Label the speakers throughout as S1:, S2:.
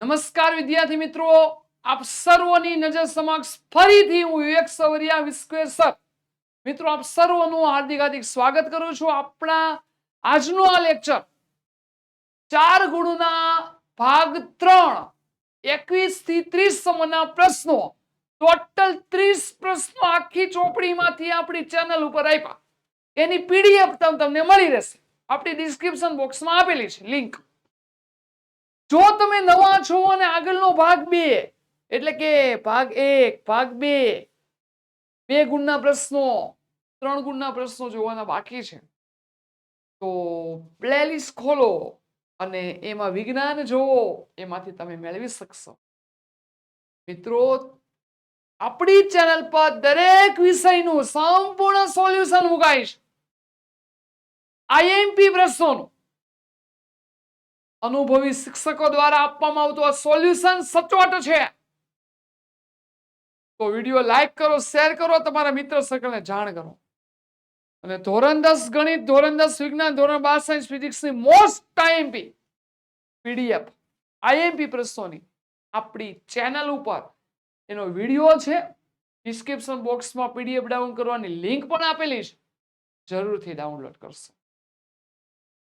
S1: નમસ્કાર વિદ્યાર્થી મિત્રો, આપ સર્વની નજર સમક્ષ ફરીથી હું વિવેક સવરિયા વિસ્ક્વેર સર મિત્રો આપ સર્વનું હાર્દિક સ્વાગત કરું છું. આપણા આજનો આ લેક્ચર 4 ગુણના ભાગ 3 21 થી 30 સમયના પ્રશ્નો, ટોટલ 30 પ્રશ્નો આખી ચોપડીમાંથી આપણી ચેનલ ઉપર આપ્યા. એની પીડીએફ તમને મળી રહેશે, આપણી ડિસ્ક્રિપ્શન બોક્સમાં આપેલી છે લિંક. જો તમે નવા છો અને આગળનો ભાગ 2 એટલે કે ભાગ 1 ભાગ 2 2 ગુણના પ્રશ્નો 3 ગુણના પ્રશ્નો જોવાના બાકી છે તો પ્લેલિસ્ટ ખોલો અને એમાં વિજ્ઞાન જોવો, એમાંથી તમે મેળવી શકશો. મિત્રો આપણી ચેનલ પર દરેક વિષયનું સંપૂર્ણ સોલ્યુશન મુકાઈશ. આઈએમપી પ્રશ્નોનું અનુભવી શિક્ષકો દ્વારા આપવામાં આવતું આ સોલ્યુશન સચોટ છે. તો વિડિયો લાઈક કરો, શેર કરો, તમારા મિત્ર સર્કલને જાણ કરો. અને ધોરણ 10 ગણિત, ધોરણ 10 વિજ્ઞાન, ધોરણ 12 સાયન્સ ફિઝિક્સની મોસ્ટ આઈએમપી પીડીએફ આઈએમપી પ્રશ્નોની આપણી ચેનલ ઉપર એનો વિડિયો છે. ડિસ્ક્રિપ્શન બોક્સમાં પીડીએફ ડાઉનલોડ કરવાની લિંક પણ આપેલી છે, જરૂરથી ડાઉનલોડ કરશો.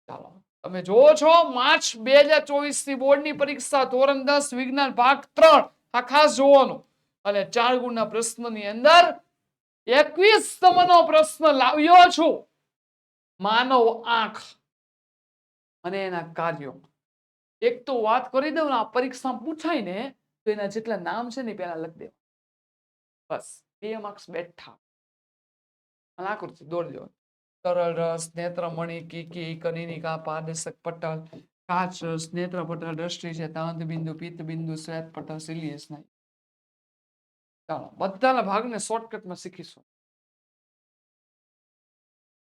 S1: ચાલો, તમે જોવો છો માર્ચ 2024 ની બોર્ડની પરીક્ષા ધોરણ 10 વિજ્ઞાન ભાગ 3 આ ખાસ જોવાનું. અને 4 ગુણના પ્રશ્નની અંદર 21 નંબરનો પ્રશ્ન લાવ્યો છું, માનવ આંખ અને એના કાર્યો. એક તો વાત કરી દઉં, આ પરીક્ષા પૂછાય ને તો એના જેટલા નામ છે ને પેલા લખી દેવા, બસ 2 માર્ક્સ બેઠા. આકૃતિ દોડી દેવાની. તરલ રસ, નેત્રમણિ, કીકી, કનિનિકા, પારદર્શક પટલ, કાચ રસ, નેત્ર પટલ, દ્રષ્ટિ છે, દાંત બિંદુ, પિત્ત બિંદુ, શ્વેત પટલ, સિલિયસ સ્નાયુ. ચાલો બધાના ભાગને શોર્ટકટમાં શીખીશું.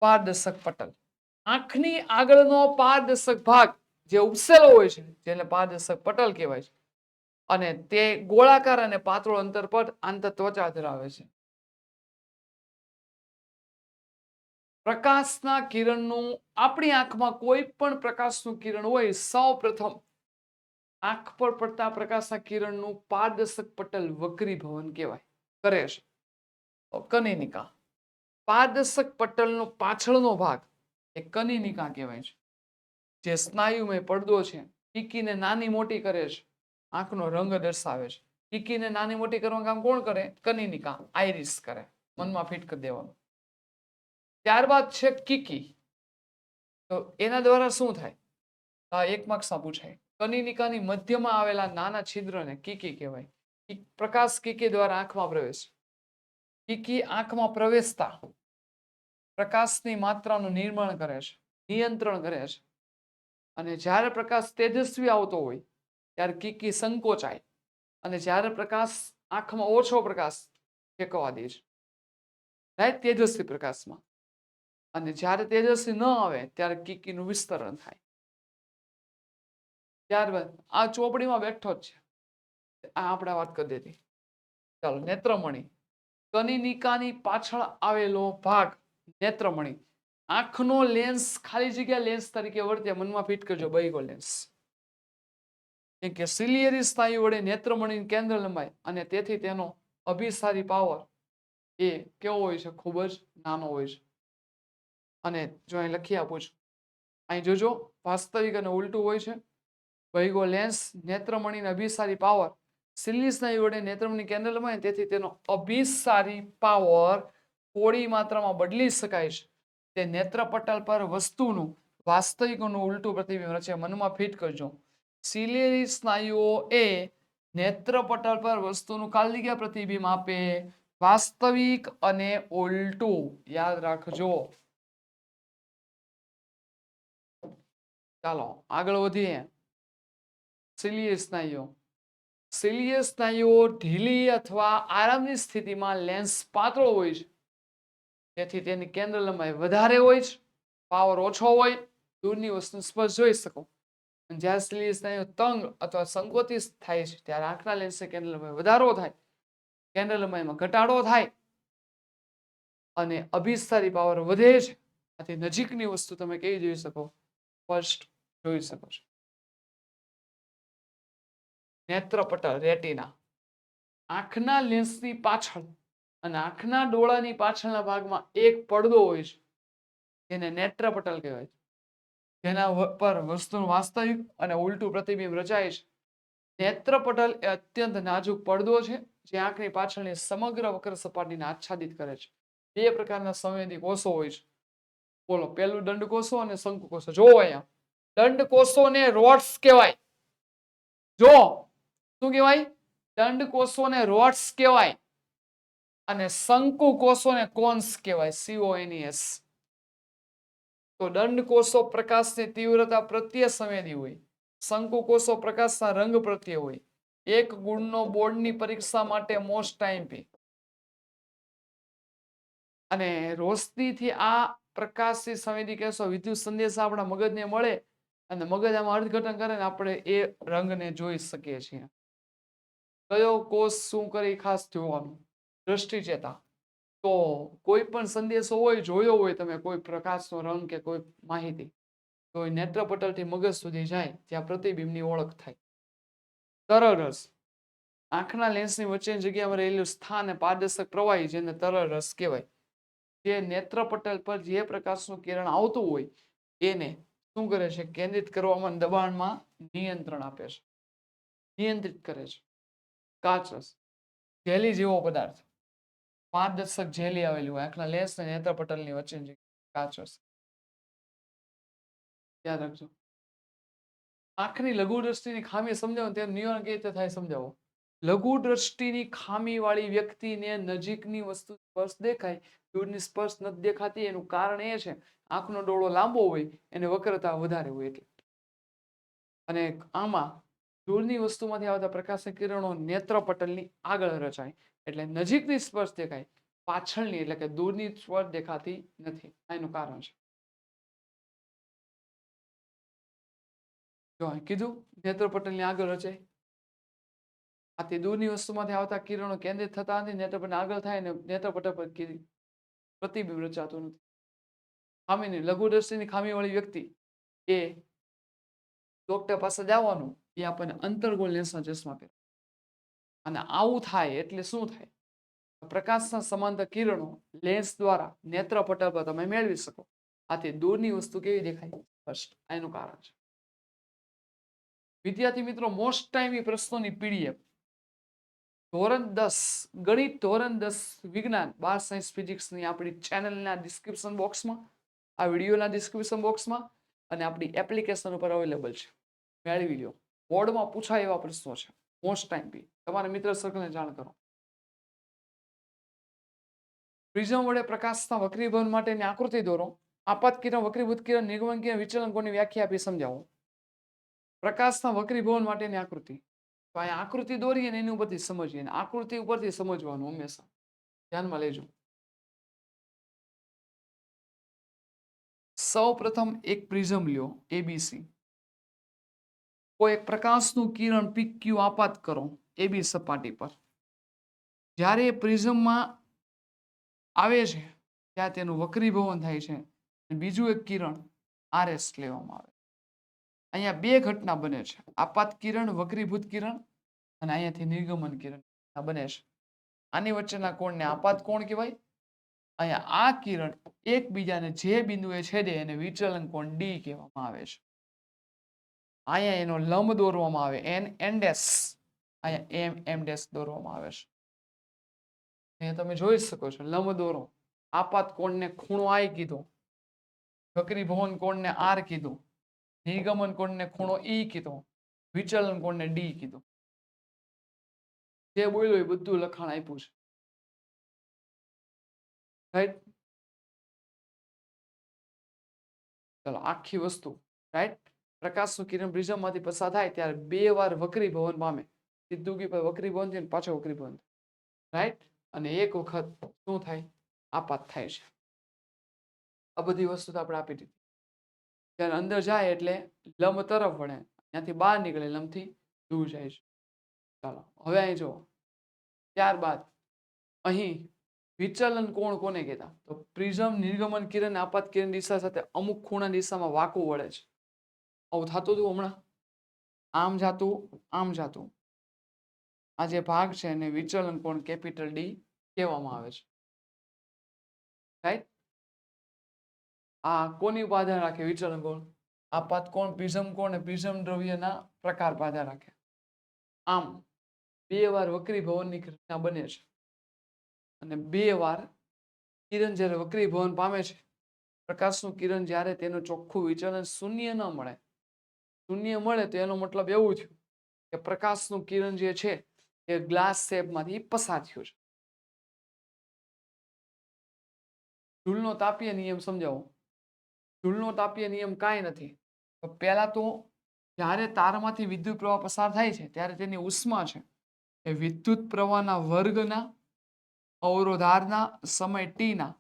S1: પારદર્શક પટલ, આંખની આગળનો પારદર્શક ભાગ જે ઉપસેલો હોય છે જેને પારદર્શક પટલ કહેવાય છે. અને તે ગોળાકાર અને પાતળો અંતરપટ આંતરત્વચા ધરાવે છે. પ્રકાશના કિરણનું આપણી આંખમાં કોઈ પણ પ્રકાશનું કિરણ હોય, સૌપ્રથમ આંખ પર પડતા પ્રકાશના કિરણનું પારદર્શક પટલ વક્રીભવન કહેવાય કરે છે. કનિનિકા, પારદર્શક પટલનો પાછળનો ભાગ એ કનિનિકા કહેવાય છે, જે સ્નાયુમય પડદો છે. કીકીને નાની મોટી કરે છે, આંખનો રંગ દર્શાવે છે. કીકીને નાની મોટી કરવાનું કામ કોણ કરે? કનિનિકા, આઈરિસ કરે. મનમાં ફિટ કરી દેવાનું. ત્યારબાદ છે કીકી. તો એના દ્વારા શું થાય? આ 1 માર્ક્સમાં પૂછાય. કનિનિકાની મધ્યમાં આવેલા નાના છિદ્રને કીકી કહેવાય. પ્રકાશ કીકી દ્વારા આંખમાં પ્રવેશ. કીકી આંખમાં પ્રવેશતા પ્રકાશની માત્રાનું નિર્માણ કરે છે, નિયંત્રણ કરે છે. અને જ્યારે પ્રકાશ તેજસ્વી આવતો હોય ત્યારે કીકી સંકોચાય, અને જ્યારે પ્રકાશ આંખમાં ઓછો પ્રકાશ ફેંકવા દે છે, રાઈટ, તેજસ્વી પ્રકાશમાં. અને જ્યારે તેજસ્વી ન આવે ત્યારે કીકીનું વિસ્તરણ થાય. ત્યારબાદ આ ચોપડીમાં બેઠો જ છે, આ આપણે વાત કરી દીધી. ચાલો, નેત્રમણિ, કનિનિકાની પાછળ આવેલો ભાગ નેત્રમણિ. આંખનો લેન્સ ખાલી જગ્યા લેન્સ તરીકે વર્તે, મનમાં ફિટ કરજો, બહિગો લેન્સ. કેમ કે સિલિયરી સ્નાયુ વડે નેત્રમણિની કેન્દ્ર લંબાઈ અને તેથી તેનો અભિસારી પાવર એ કેવો હોય છે? ખૂબ જ નાનો હોય છે. અને જો અહીં લખી આપું છું, અહીં જોજો, વાસ્તવિક અને ઉલટું હોય છે. બહિગો લેન્સ નેત્રમણિના અભિસારી પાવર સિલિયરી સ્નાયુ વડે નેત્રમણિની કેન્દ્ર લંબાઈ, તેથી તેનો અભિસારી પાવર થોડી માત્રામાં બદલી શકાય છે. તે નેત્રપટલ પર વસ્તુનું વાસ્તવિકનું ઉલટું પ્રતિબિંબ રચે. મનમાં ફિટ કરજો, સિલિયરી સ્નાયુઓ એ નેત્રપટલ પર વસ્તુનું ખાલી જગ્યા પ્રતિબિંબ આપે, વાસ્તવિક અને ઉલટું. યાદ રાખજો. ચાલો આગળ વધીએ. સિલિયરી સ્નાયુઓ. સિલિયરી સ્નાયુઓ ઢીલી અથવા આરામની સ્થિતિમાં લેન્સ પાતળો હોય છે, તેથી તેની કેન્દ્ર લંબાઈ વધારે હોય છે, પાવર ઓછો હોય, દૂરની વસ્તુ સ્પષ્ટ જોઈ શકો. જ્યારે સિલિયરી સ્નાયુ તંગ અથવા સંકોચિત થાય છે ત્યારે આંખના લેન્સની કેન્દ્ર લંબાઈ વધારો થાય, કેન્દ્ર લંબાઈમાં ઘટાડો થાય અને અભિસારી પાવર વધે છે. આથી નજીકની વસ્તુ તમે કેવી જોઈ શકો? સ્પષ્ટ જોઈ શકો છો. નેત્રપટલ રેટિના આંખના લેન્સની પાછળ અને આંખના ડોળાની પાછળના ભાગમાં એક પડદો હોય છે જેને નેત્રપટલ કહેવાય છે, જેના પર વસ્તુનું વાસ્તવિક અને ઉલટું પ્રતિબિંબ રચાય છે. નેત્રપટલ એ અત્યંત નાજુક પડદો છે જે આંખની પાછળની સમગ્ર વક્ર સપાટીને આચ્છાદિત કરે છે. બે પ્રકારના સંવેદી કોષો હોય છે. બોલો, પેલું દંડકોષો અને શંકુકોષો. જો અહીંયા દંડકોષોને રોડ્સ કહેવાય. જો શું કહેવાય? દંડકોષોને રોડ્સ કહેવાય અને શંકુકોષોને કોન્સ કહેવાય. CONES. તો દંડકોષો પ્રકાશની તીવ્રતા પ્રત્યે સંવેદી હોય. શંકુકોષો પ્રકાશના રંગ પ્રત્યે હોય. એક ગુણનો બોર્ડની પરીક્ષા માટે મોસ્ટ આઈએમપી. અને રોશનીથી આ પ્રકાશથી સંવેદી કોષો વિદ્યુત સંદેશા આપણા મગજને મળે અને મગજ આમાં અર્થઘટન કરે ને આપણે એ રંગને જોઈ શકીએ છીએ. કયો કોષ શું કરે ખાસ જોવાનું. દ્રષ્ટિચેતા. તો કોઈ પણ સંદેશો હોય, જોયો હોય તમે કોઈ પ્રકાશનો રંગ કે કોઈ માહિતી, તો એ નેત્રપટલથી મગજ સુધી જાય ત્યાં પ્રતિબિંબની ઓળખ થાય. તરલ રસ. આંખના લેન્સની વચ્ચેની જગ્યામાં રહેલું સ્થાન પારદર્શક પ્રવાહી જેને તરલ રસ કહેવાય. જે નેત્રપટલ પર જે પ્રકાશનું કિરણ આવતું હોય એને શું કરે છે? કેન્દ્રિત કરવામાં, દબાણમાં નિયંત્રણ આપે છે, નિયંત્રિત કરે છે. કાચરસ. જેલી જેવો પદાર્થ, પારદર્શક જેલી આવેલી હોય આંખના લેન્સ અને નેત્રપટલની વચ્ચેની કાચરસ. યાદ રાખજો. આંખની લઘુ દ્રષ્ટિની ખામી સમજાવો તેનું નિવારણ કેવી રીતે થાય સમજાવો. લઘુ દ્રષ્ટિની ખામી વાળી વ્યક્તિને નજીકની વસ્તુ સ્પર્શ દેખાય, દૂરની સ્પર્શ નથી દેખાતી. એનું કારણ એ છે આંખનો ડોળો લાંબો હોય, એને વક્રતા વધારે હોય એટલે. અને આમાં દૂરની વસ્તુમાંથી આવતા પ્રકાશના કિરણો નેત્રપટલની આગળ રચાય એટલે નજીકની સ્પર્શ દેખાય, પાછળની એટલે કે દૂરની સ્પર્શ દેખાતી નથી. એનું કારણ છે. જો કીધું નેત્રપટલની આગળ રચાય. આથી દૂરની વસ્તુમાંથી આવતા કિરણો કેન્દ્રિત થતા નથી, નેત્રપટલ આગળ થાય અને નેત્રપટલ પર પ્રતિબિંબ રચાતું નથી. ખામીની લઘુ દ્રષ્ટિની ખામી વાળી વ્યક્તિ એ ડોક્ટર પાસે જવાનું, એ આપણને અંતર્ગોળ લેન્સના ચશ્મા પહેરે. અને આવું થાય એટલે શું થાય? પ્રકાશના સમાંતર કિરણો લેન્સ દ્વારા નેત્રપટલ પર તમે મેળવી શકો. આથી દૂરની વસ્તુ કેવી દેખાય? સ્પષ્ટ. એનું કારણ છે. વિદ્યાર્થી મિત્રો, મોસ્ટ ટાઈમ પ્રશ્નોની પીડીએફ ધોરણ 10 ગણિત, ધોરણ 10 વિજ્ઞાન, 12 સાયન્સ ફિઝિક્સની આપણી ચેનલના ડિસ્ક્રિપ્શન બોક્સમાં, આ વિડીયોના ડિસ્ક્રિપ્શન બોક્સમાં અને આપણી એપ્લિકેશન ઉપર અવેલેબલ છે. મેળવી લો. બોર્ડમાં પૂછાય એવા પ્રશ્નો છે. મોસ્ટ ટાઈમ બી તમારા મિત્ર સર્કલને જાણ કરો. પ્રિઝમ વડે પ્રકાશના વક્રીભવન માટેની આકૃતિ દોરો. આપાત કિરણ, વક્રીભૂત કિરણ, નિર્ગમન કિરણ, વિચલન કોણની વ્યાખ્યા આપી સમજાવો. પ્રકાશના વક્રીભવન માટેની આકૃતિ. તો અહીંયા આકૃતિ દોરીએ ને એની ઉપરથી સમજીએ. આકૃતિ ઉપરથી સમજવાનું હંમેશા. ધ્યાનમાં લેજો. સૌ પ્રથમ એક પ્રિઝમ લ્યો એબીસી. કોઈ એક પ્રકાશનું કિરણ PQ આપાત કરો AB સપાટી પર. જ્યારે પ્રિઝમમાં આવે છે ત્યાં તેનું વક્રીભવન થાય છે. બીજું એક કિરણ RS લેવામાં આવે. અહીંયા બે ઘટના બને છે. આપાત કિરણ, વક્રીભૂત કિરણ અને અહીંયાથી નિર્ગમન કિરણ બને છે. આની વચ્ચેના કોણને આપાત કોણ કહેવાય. અહીંયા આ કિરણ એકબીજાને જે બિંદુએ છેદે એને વિચલન કોણ D કહેવામાં આવે છે. અહીંયા એનો લંબ દોરવામાં આવે N ડેશ, અહીંયા M ડેશ દોરવામાં આવે છે. અહીંયા તમે જોઈ શકો છો લંબ દોરો. આપાત કોણને ખૂણો I કીધો, વક્રીભવન કોણને R કીધું, નિર્ગમન કોણને ખૂણો E કીધો, વિચલન કોણને D કીધું. જે બોલ્યો એ બધું લખાણ આપ્યું છે. રાઈટ. ચલો આખી વસ્તુ રાઈટ. પ્રકાશનું કિરણ પ્રિઝમમાંથી પસાર થાય ત્યારે બે વાર વક્રીભવન પામે. સીધું પર વક્રીભવન થાય પાછો વક્રીભવન થાય. રાઈટ. અને એક વખત શું થાય? આપાત થાય છે. આ બધી વસ્તુ આપણે આપી દીધી. ત્યારે અંદર જાય એટલે લંબ તરફ વળે, ત્યાંથી બહાર નીકળે લંબથી દૂર જાય છે. ચાલો હવે અહીં જુઓ. ત્યારબાદ અહીં વિચલન કોણ કોને કહેતા? તો પ્રિઝમ નિર્ગમન કિરણ આપાત કિરણ દિશા સાથે અમુક ખૂણા દિશામાં વાંકું વળે છે. આવું થતું હતું હમણાં. આમ જાતું, આમ જાતું. આ જે ભાગ છે એને વિચલન કોણ કેપિટલ ડી કહેવામાં આવે છે. રાઈટ. આ કોની ઉપર આધાર રાખે વિચલન કોણ? આપાત કોણ, પ્રિઝમ કોણ અને પ્રિઝમ દ્રવ્યના પ્રકાર પર આધાર રાખે. આમ 2 વાર વક્રીભવનની ઘટના બને છે અને 2 વાર કિરણ જ્યારે વક્રીભવન પામે છે, પ્રકાશનું કિરણ જ્યારે તેનું ચોખ્ખું વિચલન શૂન્ય ન મળે, શૂન્ય મળે તો એનો મતલબ એવું થયું કે પ્રકાશનું કિરણ જે છે એ ગ્લાસ શેપમાંથી પસાર થયું છે. જૂલનો તાપીય નિયમ સમજાવો. જૂલનો તાપીય નિયમ કાંઈ નથી. તો પહેલા તો જ્યારે તારમાંથી વિદ્યુત પ્રવાહ પસાર થાય છે ત્યારે તેની ઉષ્મા છે એ વિદ્યુત પ્રવાહના વર્ગના અવરોધારના સમય ટીના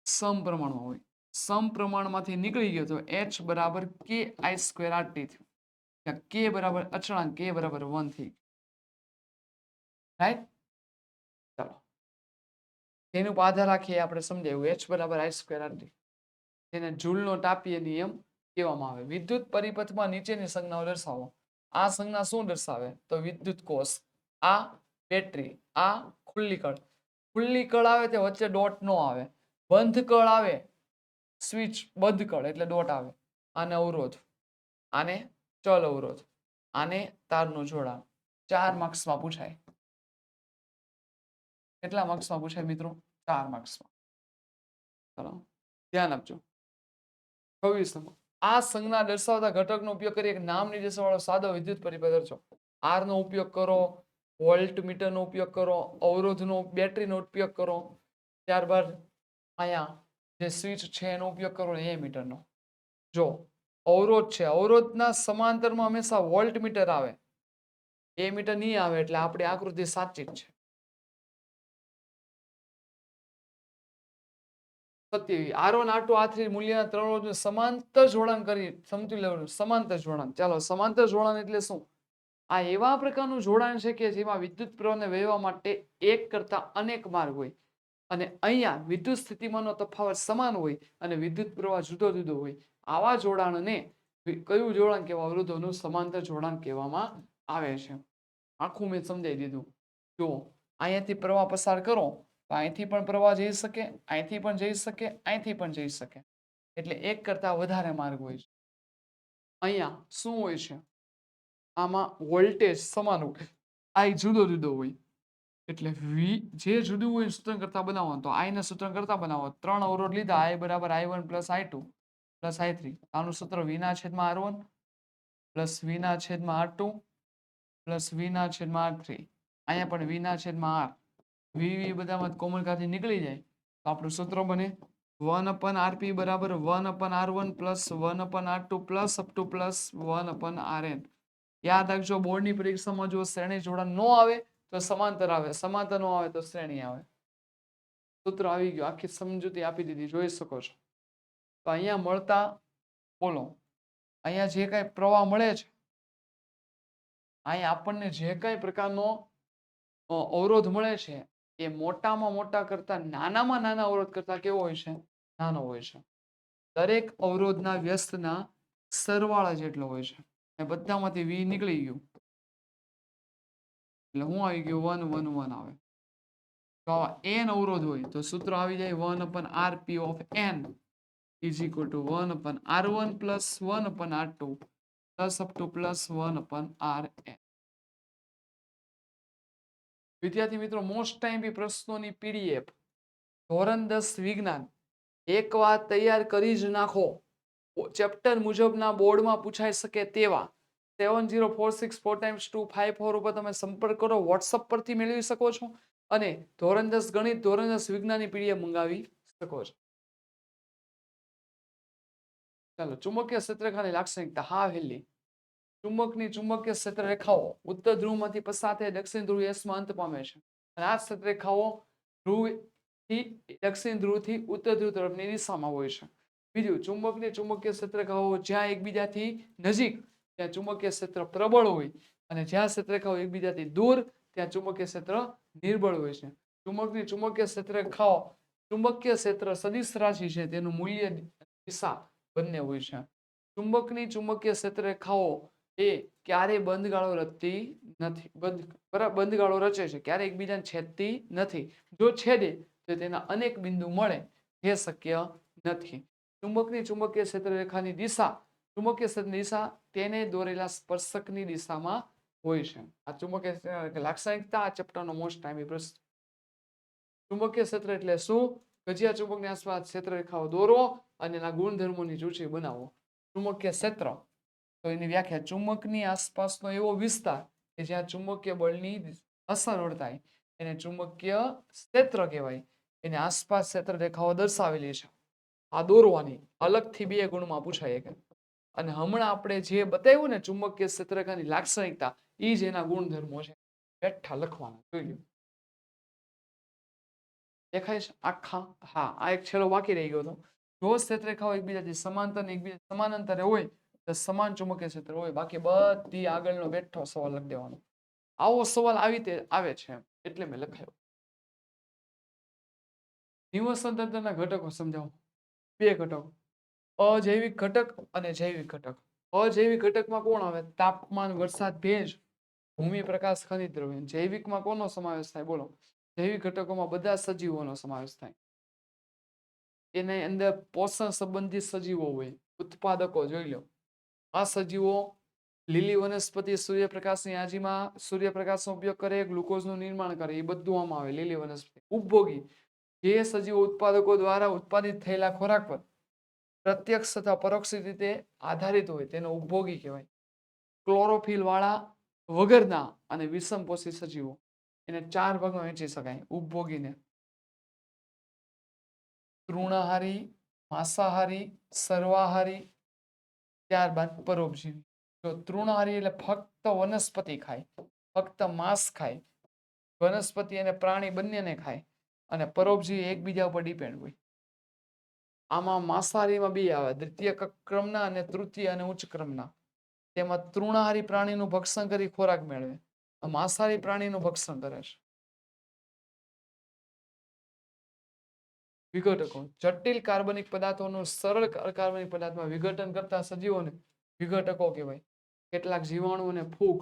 S1: સમપ્રમાણમાં હોય. સમપ્રમાણમાંથી નીકળી ગયો તો h બરાબર k I સ્ક્વેર RT થયું. ત્યાં k બરાબર અચળાંક k બરાબર 1 થઈ. રાઈટ. ચાલો તેનું ઉપર આધાર રાખીએ આપણે સમજાવ્યું h બરાબર I સ્ક્વેર RT. તેને જૂલનો તાપીય નિયમ કહેવામાં આવે. વિદ્યુત પરિપથમાં નીચેની સંજ્ઞાઓ દર્શાવો. આ સંજ્ઞા શું દર્શાવે? તો વિદ્યુત કોષ, આ બેટરી, આ ખુલ્લી કળ. ખુલ્લી કળ આવે તે વચ્ચે ડોટ નો આવે. બંધ કળ આવે, સ્વિચ બંધ કળ એટલે ડોટ આવે. આને અવરોધ, આને ચલ અવરોધ, આને તારનું જોડાણ. 4 માર્ક્સમાં પૂછાય. કેટલા માર્ક્સમાં પૂછાય મિત્રો? 4 માર્ક્સમાં. ચલો ધ્યાન આપજો. 26 નંબર. આ સંજ્ઞા દર્શાવતા ઘટકનો ઉપયોગ કરી એક નામ નિર્દેશક વાળો સાદો વિદ્યુત પરિપથ રચો. આર નો ઉપયોગ કરો, વોલ્ટમીટર નો ઉપયોગ કરો, અવરોધનો બેટરીનો ઉપયોગ કરો, ત્યારબાદ અહીંયા જે સ્વિચ છે એનો ઉપયોગ કરો, એ મીટરનો. જો અવરોધ છે, અવરોધના સમાંતરમાં હંમેશા વોલ્ટમીટર આવે, એ મીટર નહીં આવે એટલે આપણી આકૃતિ સાચી જ છે. 27 R1 R2 R3 મૂલ્યના 3 અવરોધનું સમાંતર જોડાણ કરી સમતુલ્ય સમાંતર જોડાણ. ચાલો સમાંતર જોડાણ એટલે શું? આ એવા પ્રકારનું જોડાણ છે કે જેમાં વિદ્યુત પ્રવાહને વહેવા માટે એક કરતા અનેક માર્ગ હોય અને અહીંયા વિદ્યુત સ્થિતિમાનનો તફાવત સમાન હોય અને વિદ્યુત પ્રવાહ જુદો જુદો હોય. આવા જોડાણને કયું જોડાણ કહેવાય? અવરોધોનું સમાંતર જોડાણ કહેવામાં આવે છે. આખું મેં સમજાવી દીધું. જો અહીંયાથી પ્રવાહ પસાર કરો તો અહીંથી પણ પ્રવાહ જઈ શકે, અહીંથી પણ જઈ શકે, અહીંથી પણ જઈ શકે. એટલે એક કરતા વધારે માર્ગ હોય છે. અહીંયા શું હોય છે? આમાં વોલ્ટેજ સમાન હોય, I જુદો જુદો હોય. એટલે V જે જુદું હોય સૂત્ર કરતા બનાવો તો I ને સૂત્ર કરતા બનાવો. 3 અવરોધ લીધા, I બરાબર I1 plus I2 plus I3. આનું સૂત્ર V ના છેદમાં R1 પ્લસ V ના છેદમાં R2 પ્લસ V ના છેદમાં R3. અહીંયા પણ V ના છેદમાં R. V બધામાં કોમન કાઢી નીકળી જાય તો આપણું સૂત્ર બને 1/RP બરાબર 1/R1 plus 1/R2 plus up to plus 1/RN. યાદ રાખજો, બોર્ડની પરીક્ષામાં જો શ્રેણી જોડાણ ન આવે તો સમાંતર આવે, સમાંતર ન આવે તો શ્રેણી આવે. સૂત્ર આવી ગયું, આખી સમજૂતી આપી દીધી, જોઈ શકો છો. તો અહીંયા મળતા બોલો, અહીંયા જે કાંઈ પ્રવાહ મળે છે, અહીંયા આપણને જે કાંઈ પ્રકારનો અવરોધ મળે છે એ મોટામાં મોટા કરતા નાનામાં નાના અવરોધ કરતા કેવો હોય છે? નાનો હોય છે. દરેક અવરોધના વ્યસ્તના સરવાળા જેટલો હોય છે. એ બધામાંથી V નીકળી ગયું એટલે હું આવી ગયું 1 1 1 આવે. તો n અવરોધ હોય તો સૂત્ર આવી જાય 1/RP of n is equal to 1/R1 plus 1/R2 plus up to plus 1/RN. વિદ્યાર્થી મિત્રો, મોસ્ટ ટાઈમ બી પ્રશ્નોની PDF ધોરણ 10 વિજ્ઞાન એકવાર તૈયાર કરી જ નાખો. ચેપ્ટર મુજબના બોર્ડમાં પૂછાઈ શકે તેવા 70464254 ઉપર તમે સંપર્ક કરો. વોટ્સઅપ પરથી મેળવી શકો છો અને ધોરણ 10 ગણિત, ધોરણ 10 વિજ્ઞાનની PDF મંગાવી શકો છો. ચાલો, ચુંબકીય ક્ષેત્રખાની લાક્ષણિકતા. હા હેલી ચુંબકની ચુંબકીય ક્ષેત્ર રેખાઓ ઉત્તર ધ્રુવમાંથી પસાર થઈ દક્ષિણ ધ્રુવ એસમાં અંત પામે છે. અને આ ક્ષેત્ર રેખાઓ ધ્રુવથી દક્ષિણ ધ્રુવથી ઉત્તર ધ્રુવ તરફની દિશામાં હોય છે. બીજું, ચુંબકની ચુંબકીય ક્ષેત્ર રેખાઓ જ્યાં એકબીજાથી નજીક ત્યાં ચુંબકીય ક્ષેત્ર પ્રબળ હોય અને જ્યાં ક્ષેત્ર રેખાઓ એકબીજાથી દૂર ત્યાં ચુંબકીય ક્ષેત્ર નિર્બળ હોય છે. ચુંબકની ચુંબકીય ક્ષેત્ર રેખાઓ ચુંબકીય ક્ષેત્ર સદિશ રાશિ છે તેનું મૂલ્ય દિશા બંને હોય છે. ચુંબકની ચુંબકીય ક્ષેત્ર રેખાઓ એ ક્યારેય બંધગાળો રચતી નથી. બંધગાળો રચે છે, ક્યારેય એકબીજાને છેદતી નથી. જો છેદે તો તેના અનેક બિંદુ મળે, એ શક્ય નથી. ચુંબકની ચુંબકીય ક્ષેત્ર રેખાની દિશા, ચુંબકીય ક્ષેત્રની દિશા તેને દોરેલા સ્પર્શકની દિશામાં હોય છે. આ ચુંબકીય લાક્ષણિકતા આ ચેપ્ટરનો મોસ્ટ ટાઈમી પ્રશ્ન. ચુંબકીય ક્ષેત્ર એટલે શું? ગજિયા ચુંબકની આસપાસ ક્ષેત્ર રેખાઓ દોરો અને એના ગુણધર્મોની સૂચિ બનાવો. ચુંબકીય ક્ષેત્ર તો એની વ્યાખ્યા ચુંબકની આસપાસનો એવો વિસ્તાર કે જ્યાં ચુંબકીય બળની અસર વર્તાય એને ચુંબકીય ક્ષેત્ર કહેવાય. એની આસપાસ ક્ષેત્ર રેખાઓ દર્શાવેલી છે. આ દોરવાની અલગથી 2 ગુણમાં પૂછાય કે. અને હમણાં આપણે જે બતાવ્યું ને ચુંબકીય ક્ષેત્ર રેખાની લાક્ષણિકતા, એ જ એના ગુણધર્મો છે. બેઠા લખવાના, જોઈ લો. દેખાય છે આખા? હા, આ એક છેલ્લો બાકી રહી ગયો હતો. જો ક્ષેત્ર રેખાઓ એકબીજાથી સમાંતર ને એકબીજા સમાનાંતરે હોય તો સમાન ચુંબકીય ક્ષેત્ર હોય. બાકી બધી આગળનો બેઠો સવાલ લખી દેવાનો. આવો સવાલ આવી રીતે આવે છે એટલે મેં લખાયો. નિવસન તંત્રના ઘટકો સમજાવો. 2 ઘટકો, અજૈવિક ઘટક અને જૈવિક ઘટક. અજૈવિક ઘટકમાં કોણ આવે? તાપમાન, વરસાદ, ભેજ, ભૂમિ, પ્રકાશ, ખનિજ દ્રવ્ય. જૈવિકમાં કોનો સમાવેશ થાય? બોલો. જૈવિક ઘટકોમાં બધા સજીવોનો સમાવેશ થાય. એની અંદર પોષણ સંબંધિત સજીવો હોય, ઉત્પાદકો જોઈ લો. આ સજીવો લીલી વનસ્પતિ સૂર્યપ્રકાશની હાજરીમાં સૂર્યપ્રકાશનો ઉપયોગ કરે, ગ્લુકોઝનું નિર્માણ કરે, એ બધું આમાં આવે. લીલી વનસ્પતિ. ઉપભોગી, જે સજીવો ઉત્પાદકો દ્વારા ઉત્પાદિત થયેલા ખોરાક પર પ્રત્યક્ષ તથા પરોક્ષ રીતે આધારિત હોય તેને ઉપભોગી કહેવાય. ક્લોરોફિલ વાળા વગરના અને વિષમપોષી સજીવો, એને 4 ભાગમાં વહેંચી શકાય ઉપભોગીને. તૃણાહારી, માંસાહારી, સર્વાહારી, ત્યારબાદ પરોપજીવી. જો તૃણાહારી એટલે ફક્ત વનસ્પતિ ખાય, ફક્ત માંસ ખાય, વનસ્પતિ અને પ્રાણી બંનેને ખાય. અને પરોપજીવી એકબીજા ઉપર ડિપેન્ડ હોય. આમાં માંસાહારીમાં 2 આવે, દ્વિતીય ક્રમના અને તૃતીય અને ઉચ્ચ ક્રમના. તેમાં તૃણાહારી પ્રાણીનું ભક્ષણ કરી ખોરાક મેળવે, માંસાહારી પ્રાણીનું ભક્ષણ કરે છે. વિઘટકો, જટિલ કાર્બનિક પદાર્થોનું સરળ કાર્બનિક પદાર્થમાં વિઘટન કરતા સજીવોને વિઘટકો કહેવાય. કેટલાક જીવાણુ અને ફૂગ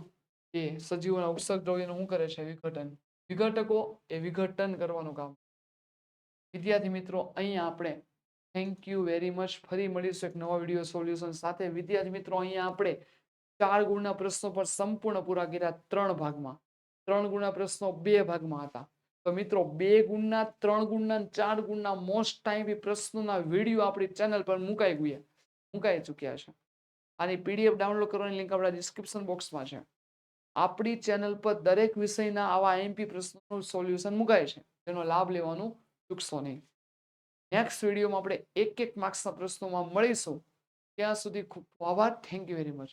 S1: એ સજીવોના ઉત્સર્ગ દ્રવ્યનું શું કરે છે? વિઘટન. વિઘટકો એ વિઘટન કરવાનું કામ. વિદ્યાર્થી મિત્રો, અહીંયા આપણે થેન્ક યુ વેરી મચ. ફરી મળીશું એક નવા વિડીયો સોલ્યુશન સાથે. વિદ્યાર્થી મિત્રો, અહીંયા આપણે 4 ગુણના પ્રશ્નો પર સંપૂર્ણ પૂરા કર્યા 3 ભાગમાં. 3 ગુણના પ્રશ્નો 2 ભાગમાં હતા. તો મિત્રો 2 ગુણના, 3 ગુણના, 4 ગુણના મોસ્ટ ટાઈમ પ્રશ્નોના વિડીયો આપણી ચેનલ પર મુકાઈ ચૂક્યા છે. આની પીડીએફ ડાઉનલોડ કરવાની લિંક આપણા ડિસ્ક્રિપ્શન બોક્સમાં છે. આપણી ચેનલ પર દરેક વિષયના આવા આઈએમપી પ્રશ્નોનું સોલ્યુશન મુકાય છે. તેનો લાભ લેવાનું ચૂકશો નહીં. નેક્સ્ટ વિડીયોમાં આપણે 1 માર્ક્સના પ્રશ્નોમાં મળીશું. ત્યાં સુધી ખૂબ આભાર. Thank you very much.